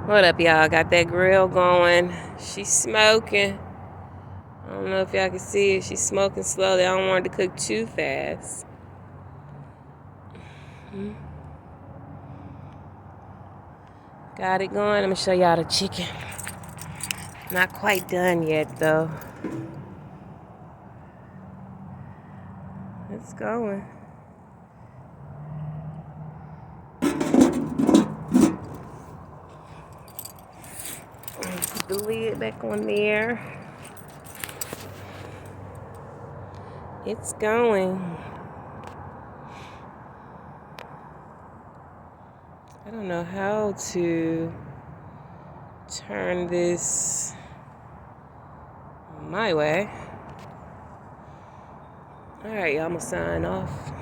What up, y'all? Got that grill going. She's smoking. I don't know if y'all can see it. She's smoking slowly. I don't want it to cook too fast. Got it going. I'm gonna show y'all the chicken. Not quite done yet, though. It's going. Put the lid back on there. It's going. I don't know how to turn this my way. All right, y'all, I'm gonna sign off.